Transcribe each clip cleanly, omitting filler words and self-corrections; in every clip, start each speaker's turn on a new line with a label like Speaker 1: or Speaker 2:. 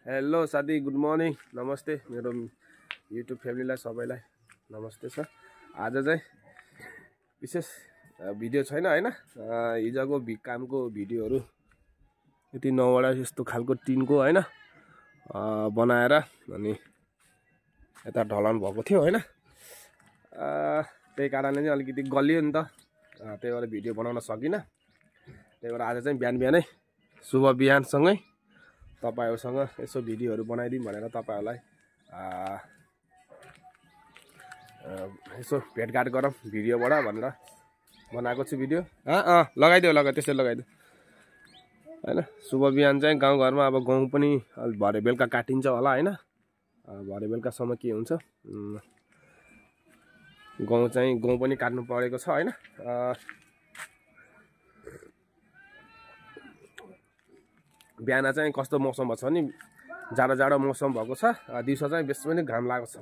Speaker 1: Hello साथी, good morning, नमस्ते मेरो युट्युब फ्यामिलीलाई सबैलाई नमस्ते छ। आज चाहिँ विशेष भिडियो छैन हैन, हिजोको कामको भिडियोहरू यति 9वटा यस्तो खालको टिनको हैन बनाएर अनि यता ढलान भएको थियो हैन। त्यही कारणले चाहिँ अलिकति गलियो नि त, त्यही भएर भिडियो बनाउन सकिनँ। त्यही भएर आज चाहिँ बिहान बिहानै शुभ बिहानसँगै तपाईहरुसँग यसो भिडियोहरू बनाइदिउँ भनेर तपाईहरुलाई यसो भेटघाट गरौँ भिडियोबाट भनेर बनाएको छु भिडियो। लगाइदियो त्यसै लगाइदियो हैन। शुभ बिहान चाहिँ गाउँघरमा अब गहुँ पनि भरे बेलुका काटिन्छ होला हैन। भरे बेलुकासम्म के हुन्छ, गहुँ पनि काट्नु परेको छ हैन। बिहान चाहिँ कस्तो मौसम भएको छ नि, जाडो मौसम भएको छ। दिउँसो चाहिँ बेसी पनि घाम लागेको छ,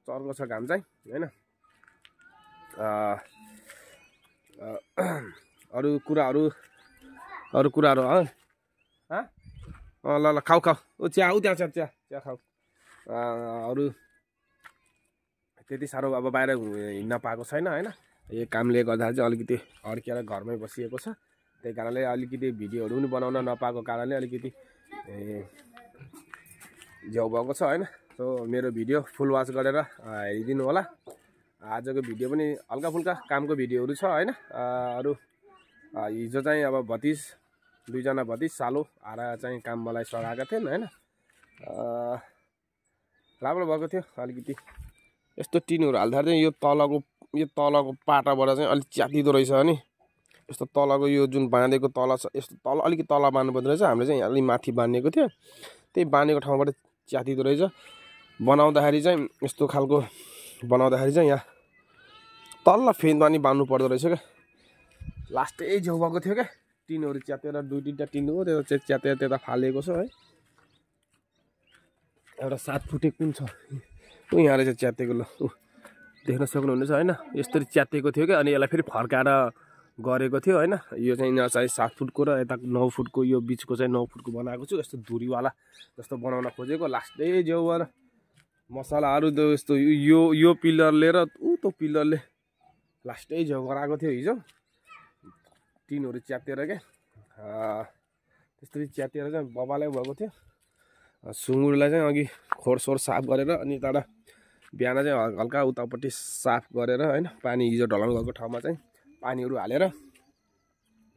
Speaker 1: चर्को छ घाम चाहिँ हैन। अरू कुराहरू ल खाऊ चिया चिया खाऊ। अरू त्यति साह्रो अब बाहिर हिँड्न पाएको छैन हैन। यो कामले गर्दा चाहिँ अलिकति अड्केर घरमै बसिएको छ। त्यही कारणले अलिकति भिडियोहरू पनि बनाउन नपाएको कारणले अलिकति झ्याउ भएको छ हैन। सो मेरो भिडियो फुल वाच गरेर हेरिदिनु होला। आजको भिडियो पनि हल्का फुल्का कामको भिडियोहरू छ हैन। अरू हिजो चाहिँ अब दुईजना भतिज सालो आएर चाहिँ काम मलाई सघाएका थिएन हैन। राम्रो भएको थियो। अलिकति यस्तो टिनहरू हाल्दा चाहिँ यो तलको पाटाबाट चाहिँ अलिक च्यातिदो रहेछ नि। यस्तो तलको यो जुन बाँधेको तल छ, यस्तो तल अलिकति तल बाँध्नु पर्दो रहेछ। हामीले चाहिँ अलि माथि बाँधेको थियो, त्यही बाँधेको ठाउँबाट च्यातिदो रहेछ। बनाउँदाखेरि चाहिँ यस्तो खालको बनाउँदाखेरि चाहिँ यहाँ तल्ला फेदमा नि बाँध्नु पर्दो रहेछ क्या। लास्टै झेउ भएको थियो क्या, टिनहरू च्यातेर 2-3टा टिन हो त्यो चाहिँ च्यातेर त्यता फालेको छ है। एउटा 7 फुटे कुन छ यहाँ रहेछ च्यातेको, ल देख्न सक्नुहुनेछ हैन। यस्तरी च्यातेको थियो क्या। अनि यसलाई फेरि फर्काएर गरेको थियो हैन। यो चाहिँ यहाँ चाहिँ 7 फुटको र यता 9 फुटको, यो बिचको चाहिँ 9 फुटको बनाएको छु। यस्तो धुरीवाला जस्तो बनाउन खोजेको। लास्टै झेउ भएर मसलाहरू त यस्तो यो पिलरले र त्यो पिलरले लास्टै झेउ गराएको थियो हिजो, टिनहरू च्यातेर क्या। त्यस्तरी च्यातेर चाहिँ बबालै भएको थियो। सुँगुरलाई चाहिँ अघि खोरसोर साफ गरेर अनि त्यहाँबाट बिहान चाहिँ हल्का उतापट्टि साफ गरेर हैन, पानी हिजो ढलान गएको ठाउँमा चाहिँ पानीहरू हालेर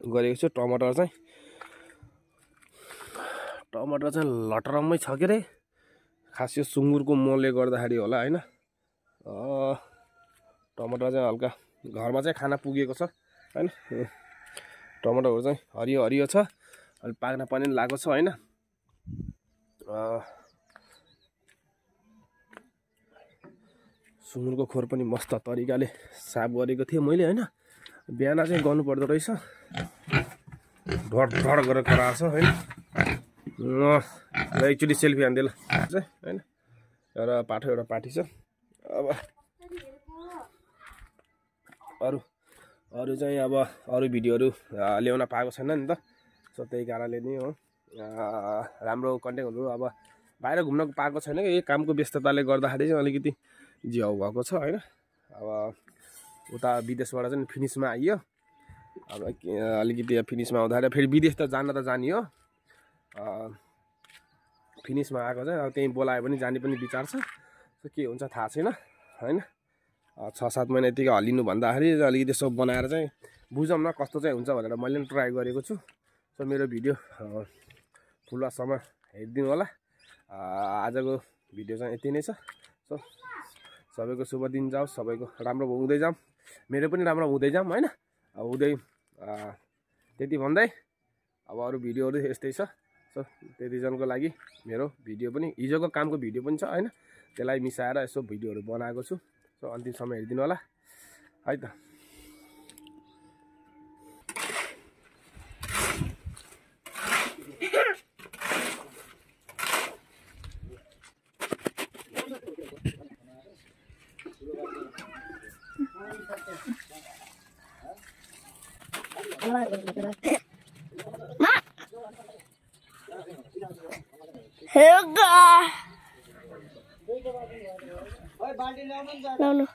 Speaker 1: गरेको छु। टमाटर चाहिँ लटरम्मै छ के रे, खास यो सुँगुरको मलले गर्दाखेरि होला हैन। टमाटर चाहिँ हल्का घरमा चाहिँ खाना पुगेको छ हैन। टमाटरहरू चाहिँ हरियो छ, अलि पाक्न पनि लागेको छ हैन। सुँगुरको खोर पनि मस्त तरिकाले साफ गरेको थिएँ मैले हैन। बिहान चाहिँ गर्नु पर्दो रहेछ, ढड गरेर कराएको छ हैन। ल एकचोटि सेल्फी हान्दै ल हैन। एउटा पाठी छ। अब अरू चाहिँ अब अरू भिडियोहरू ल्याउन पाएको छैन नि त। सो त्यही कारणले नै हो, राम्रो कन्टेन्टहरू अब बाहिर घुम्न पाएको छैन कि। यही कामको व्यस्तताले गर्दाखेरि चाहिँ अलिकति झ्याउ भएको छ हैन। अब उता विदेशबाट चाहिँ फिनिसमा आइयो। अब अलिकति फिनिसमा आउँदाखेरि फेरि विदेश त जाने हो। फिनिसमा आएको चाहिँ अब त्यहीँ बोलायो भने जाने पनि विचार छ। सो के हुन्छ थाहा छैन हैन। 6-7 महिना यतिकै हल्लिनु भन्दाखेरि अलिकति यसो बनाएर चाहिँ बुझौँ न कस्तो चाहिँ हुन्छ भनेर मैले पनि ट्राई गरेको छु। सो मेरो भिडियो फुलवासम्म हेरिदिनु होला। आजको भिडियो चाहिँ यति नै छ। सो सबैको शुभ दिन जाओस्, सबैको राम्रो हुँदै जाऊँ, मेरो पनि राम्रो हुँदै जाऊँ हैन। अब त्यति भन्दै अब अरू भिडियोहरू यस्तै छ। सो त्यतिजनाको लागि मेरो भिडियो पनि हिजोको कामको भिडियो पनि छ हैन, त्यसलाई मिसाएर यसो भिडियोहरू बनाएको छु। सो अन्तिमसम्म हेरिदिनु होला है त।
Speaker 2: लाउनु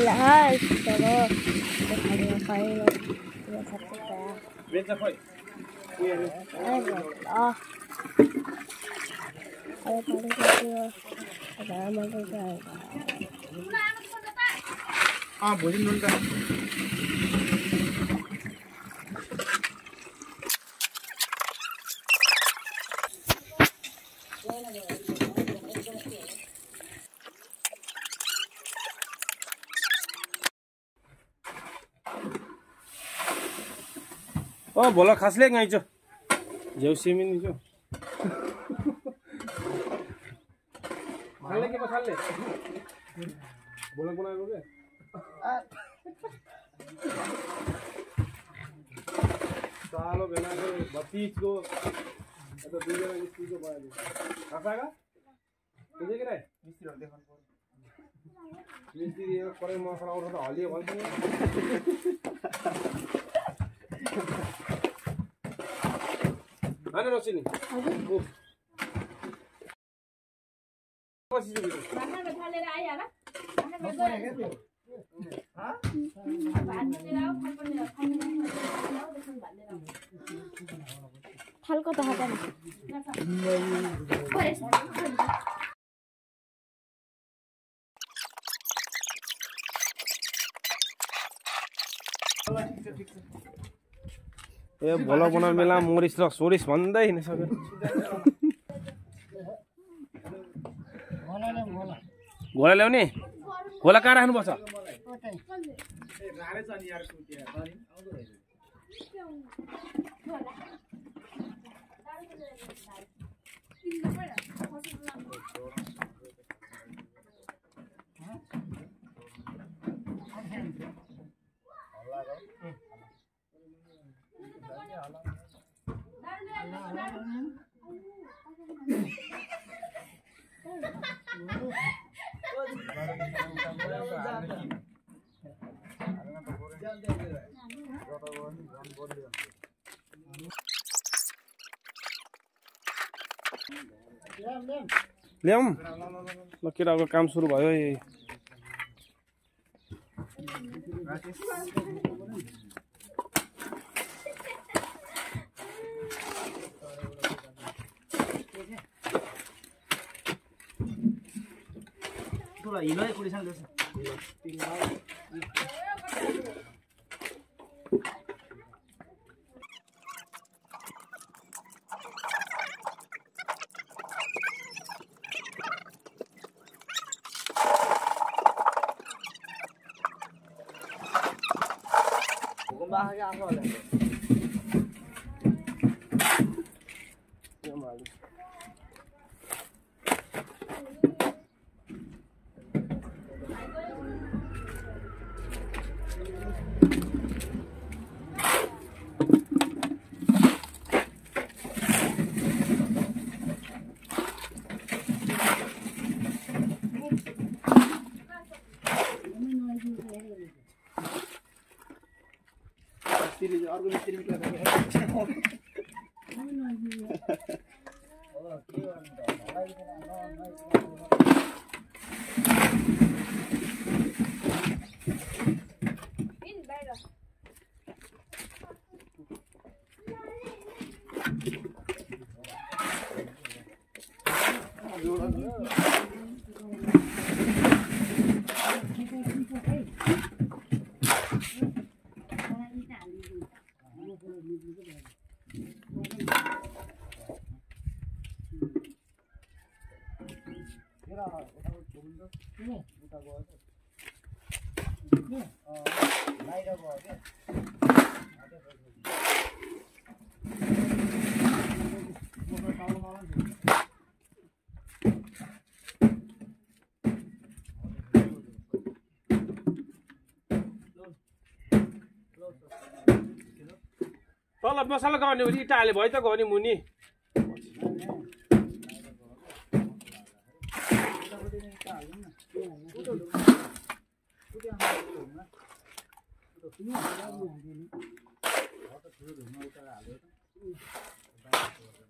Speaker 2: Lahat, pero kaya kayo
Speaker 1: बेच्छ खोइ भोलि नुन त बोला खासले गाइछ जेउ सेमिनी जो खाले के खाले बोला बनाएको के सालो बेलाको 32 को अथवा 2 जना मिस्त्रीको बनायो खासागा बुझे के रे मिस्त्रीहरु देखाउनु पर्यो मिस्त्री यो परे मसला आउँछ त हलियो भन्छ नि Ano no sini? हजुर थालको त हटान ए भोला बनाउने बेला मोरिस र सोरिस भन्दै हिँड्न सक्यो घोडा ल्याउने घोडा कहाँ राख्नुपर्छ ल्याउँ ल केटाको काम सुरु भयो
Speaker 3: Pula hilo ya kulisan dulu. Bukan bahaya apa lah. अर्को मिस्त्री
Speaker 1: तल मसला गर्ने भने इँटा हाले भयो त गयो नि मुनि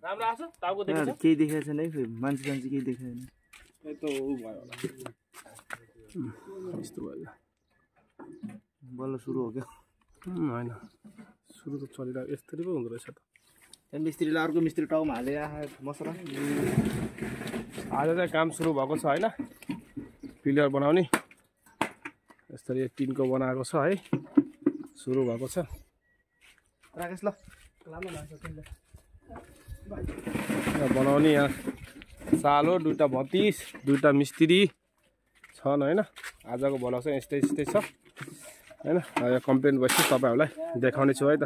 Speaker 1: राम्रो आछ टाउको देखेछ
Speaker 3: केही देखेको छैन है मान्छे केही देखेको छैन
Speaker 1: त्यो त उ भयो होला यस्तो भयो
Speaker 3: बल्ल सुरु हो क्या
Speaker 1: हैन सुरु त चलिरहेको यस्तरी पो हुँदो रहेछ त
Speaker 3: मिस्त्रीले अर्को मिस्त्री टाउमा हालेर मसला
Speaker 1: आज चाहिँ काम सुरु भएको छ हैन पिलर बनाउने यसरी टिनको बनाएको छ है सुरु भएको छ
Speaker 3: राकेश ल लामो लाग्छ तिमीले
Speaker 1: बनाउने यहाँ सालो दुईटा भतिस दुईटा मिस्त्री छन् हैन आजको भ्लग चाहिँ यस्तै छ हैन कम्प्लेन भएपछि तपाईहरुलाई देखाउने छु है त